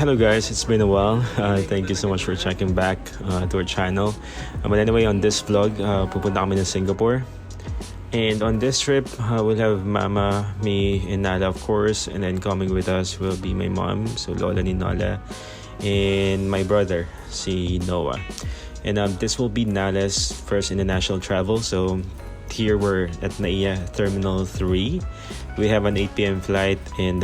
Hello guys, it's been a while. Thank you so much for checking back to our channel. But anyway, on this vlog, pupunta kami ng Singapore. And on this trip, we'll have Mama, me, and Nala of course. And then coming with us will be my mom, so Lola ni Nala, and my brother, si Noah. And this will be Nala's first international travel. So here we're at Naiya Terminal 3. We have an 8 p.m. flight, and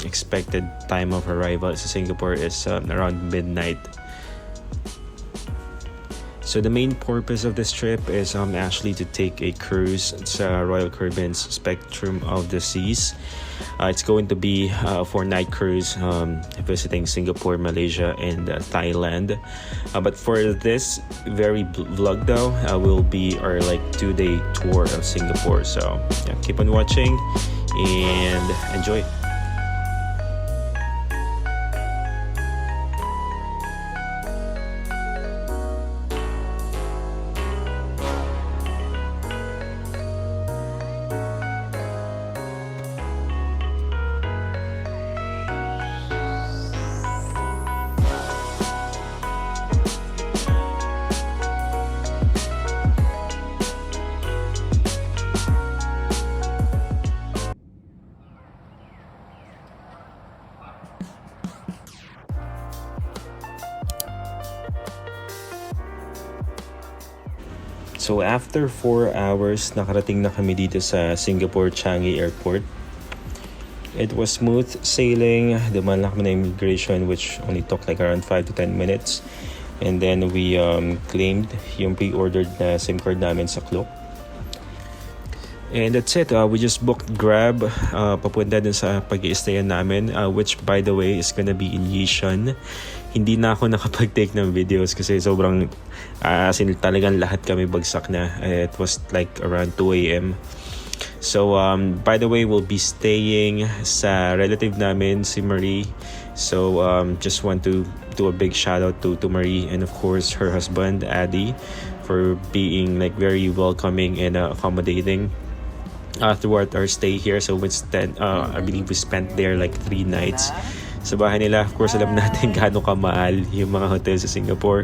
expected time of arrival to Singapore is around midnight. So the main purpose of this trip is actually to take a cruise. It's Royal Caribbean's Spectrum of the Seas. It's going to be a 4-night cruise visiting Singapore, Malaysia, and Thailand. But for this very vlog though, will be our 2-day tour of Singapore. So yeah, keep on watching and enjoy. So after 4 hours, nakarating na kami dito sa Singapore Changi Airport. It was smooth sailing. Dumaan lang kami na immigration, which only took around 5 to 10 minutes. And then we claimed yung pre-ordered na SIM card namin sa Klook. And that's it. We just booked Grab papunta dun sa pag-i-stayan namin, which by the way is gonna be in Yishun. Hindi na ako nakapag-take ng videos kasi sobrang talagang lahat kami bagsak na. It was around 2 a.m. So by the way, we'll be staying sa relative namin, si Marie. So just want to do a big shout out to Marie, and of course her husband Addy, for being very welcoming and accommodating throughout our stay here. So I believe we spent there 3 nights sa bahay nila. Of course, alam natin gaano kamahal yung mga hotels sa Singapore,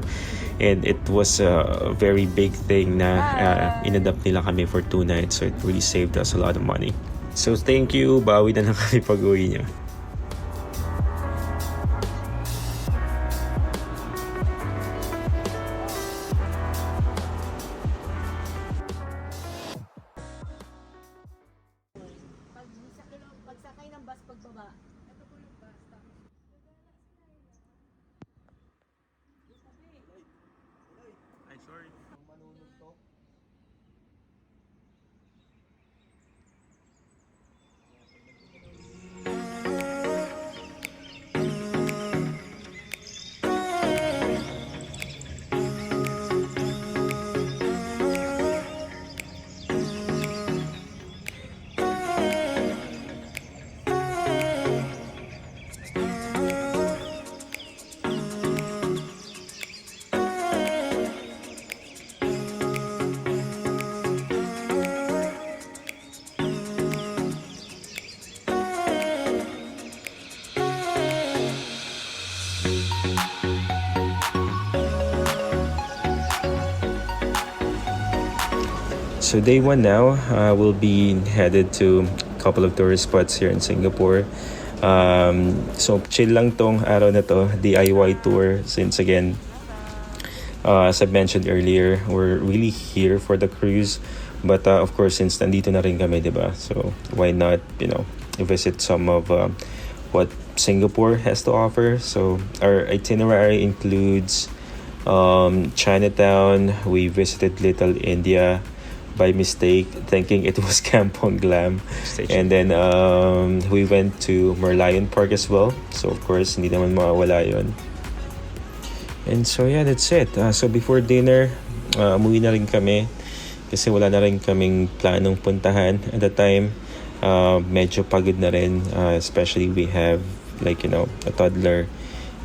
and it was a very big thing na in-adapt nila kami for 2 nights, so it really saved us a lot of money. So thank you, bawi na lang kami pag-uwi niya. Pagsakay ng bus pagbaba. Ito po yung bus. Ay, sorry. So day 1 now, we'll be headed to a couple of tourist spots here in Singapore. So chill lang tong araw na to, DIY tour, since again, as I mentioned earlier, we're really here for the cruise. But of course, since nandito na rin kami, diba? So why not, visit some of what Singapore has to offer. So our itinerary includes Chinatown. We visited Little India by mistake, thinking it was Kampong Glam. And then we went to Merlion Park as well. So of course, hindi naman mawawala yun. And so yeah, that's it. So before dinner, umuwi na rin kami kasi wala na rin kaming planong puntahan at the time. Medyo pagod na rin, especially we have a toddler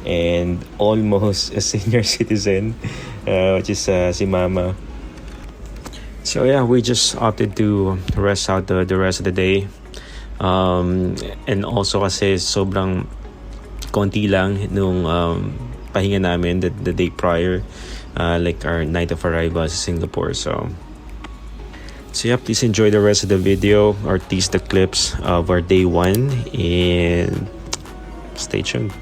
and almost a senior citizen, which is si Mama. So yeah, we just opted to rest out the rest of the day. And also kasi sobrang konti lang nung pahinga namin the day prior, like our night of arrival sa Singapore. So yeah, please enjoy the rest of the video or tease the clips of our day 1 and stay tuned.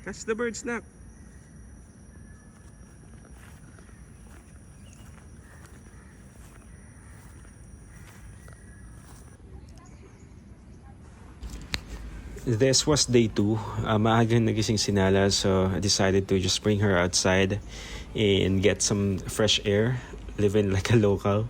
Catch the bird, Snack. This was day 2. Maaga nagising si Nala, so I decided to just bring her outside and get some fresh air, living like a local.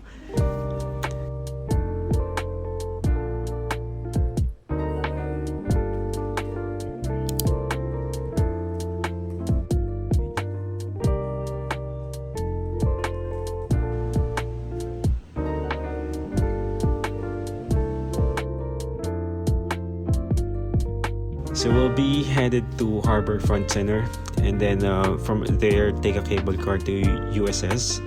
So we'll be headed to Harborfront Center, and then from there take a cable car to USS.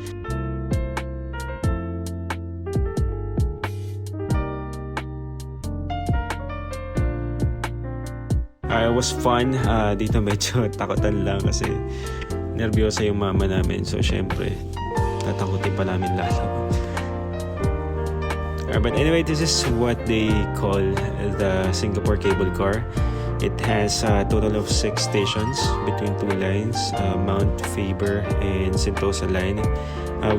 It was fun. Dito medyo takutan lang kasi nervyosa yung mama namin. So syempre, tatakutin pa namin lalo. But anyway, this is what they call the Singapore cable car. It has a total of 6 stations between 2 lines, Mount Faber and Sentosa line.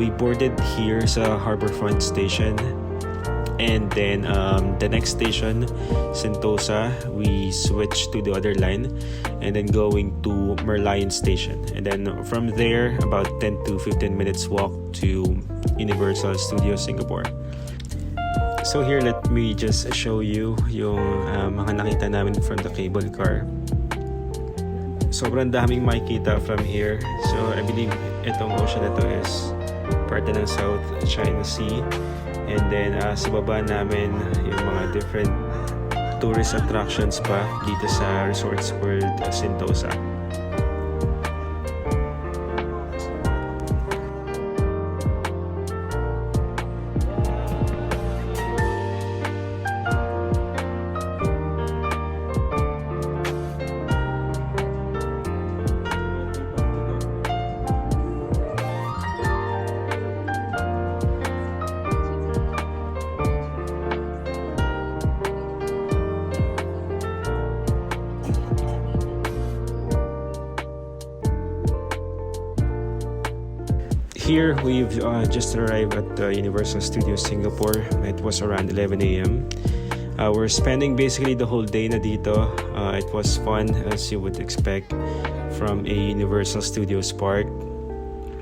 We boarded here sa Harborfront Station, and then the next station, Sentosa, we switched to the other line and then going to Merlion Station, and then from there about 10 to 15 minutes walk to Universal Studios Singapore. So here, let me just show you yung mga nakita namin from the cable car. Sobrang daming makikita from here. So I believe itong ocean na to is parte ng South China Sea. And then sa baba namin yung mga different tourist attractions pa dito sa Resorts World Sentosa. Here, we've just arrived at Universal Studios Singapore. It was around 11 a.m. We're spending basically the whole day na dito. It was fun, as you would expect from a Universal Studios park.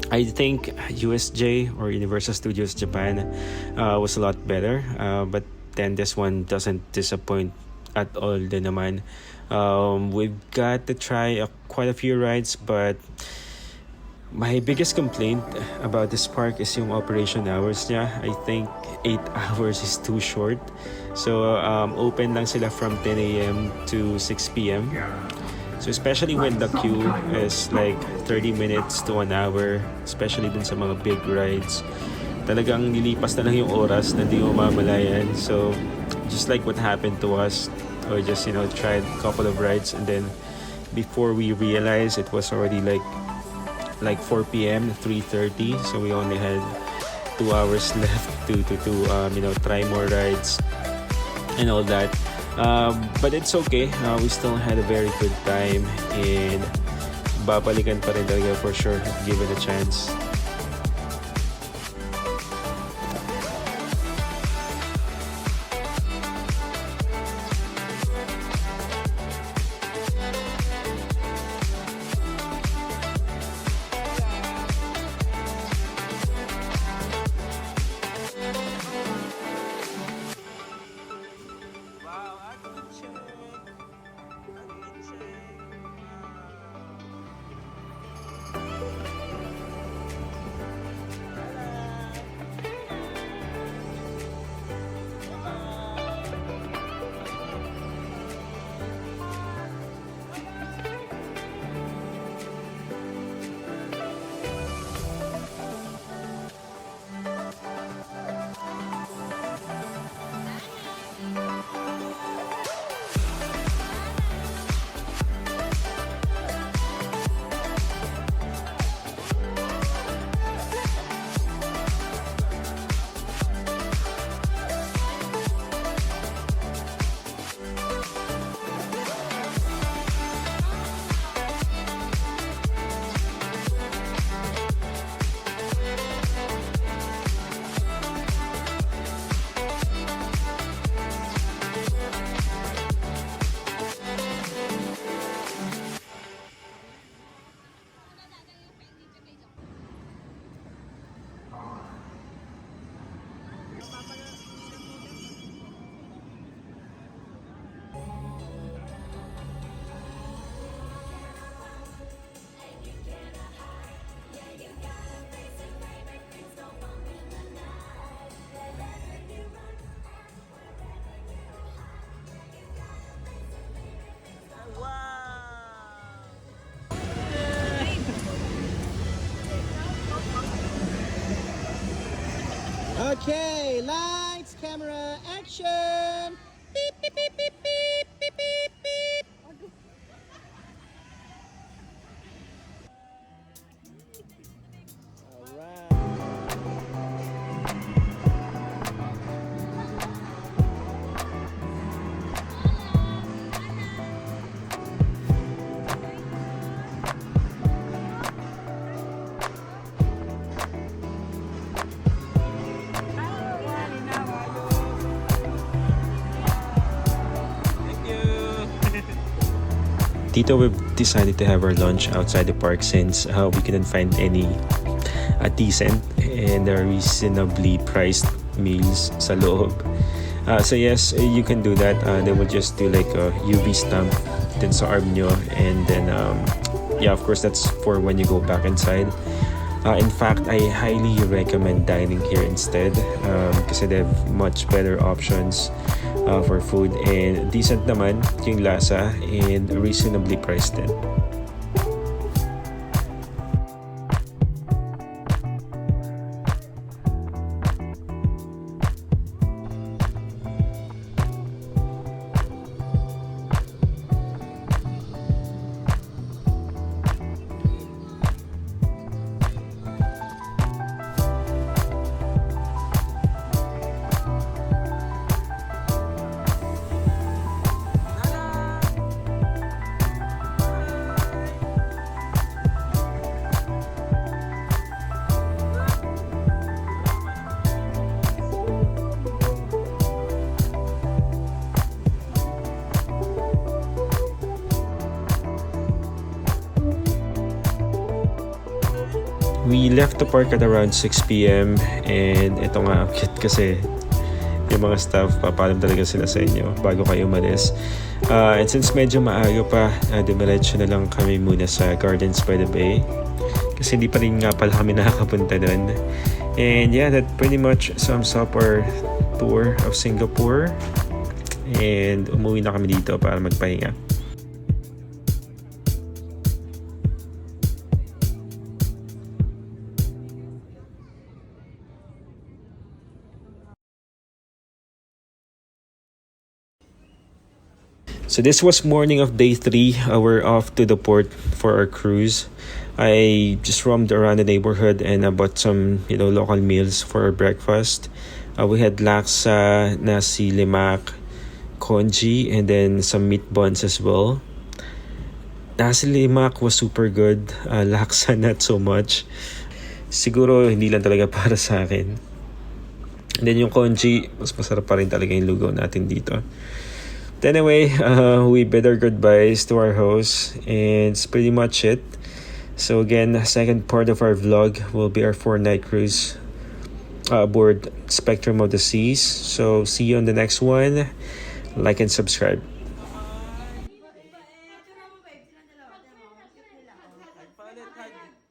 I think USJ or Universal Studios Japan was a lot better. But then this one doesn't disappoint at all din naman. We've got to try quite a few rides, but my biggest complaint about this park is yung operation hours niya. I think 8 hours is too short. So, open lang sila from 10 a.m. to 6 p.m. So, especially when the queue is like 30 minutes to 1 hour, especially dun sa mga big rides, talagang nilipas na lang yung oras na di mo mamalayan. So, just like what happened to us, or just, tried a couple of rides and then before we realized it was already like 4 p.m. 3:30, so we only had 2 hours left to try more rides and all that, but it's okay. We still had a very good time and babalikan pa rin talaga for sure, give it a chance. Okay, lights, camera, action! Beep, beep, beep, beep, beep, beep, beep, beep. All right. Dito, we've decided to have our lunch outside the park since we couldn't find any decent and reasonably priced meals sa loob. So yes, you can do that. Then we'll just do like a UV stamp din sa arm nyo, and then yeah, of course that's for when you go back inside. In fact, I highly recommend dining here instead kasi they have much better options for food and decent naman yung lasa and reasonably priced din. We left the park at around 6 p.m. and ito nga, cute kasi yung mga staff, papalam talaga sila sa inyo bago kayo umalis. And since medyo maaga pa, dumiretso na lang kami muna sa Gardens by the Bay. Kasi hindi pa rin nga pala kami nakakapunta doon. And yeah, that pretty much sums up our tour of Singapore. And umuwi na kami dito para magpahinga. So this was morning of day 3. We're off to the port for our cruise. I just roamed around the neighborhood and I bought some, local meals for our breakfast. We had laksa, nasi lemak, congee, and then some meat buns as well. Nasi lemak was super good. Laksa not so much. Siguro hindi lang talaga para sa akin. And then yung congee, mas masarap pa rin talaga yung lugaw natin dito. Anyway, we bid our goodbyes to our host and it's pretty much it. So again, second part of our vlog will be our 4-night cruise aboard Spectrum of the Seas. So see you on the next one. Like and subscribe. Picture mo, babe. Silang dalawa. Tignan mo. Cute nila. Hug.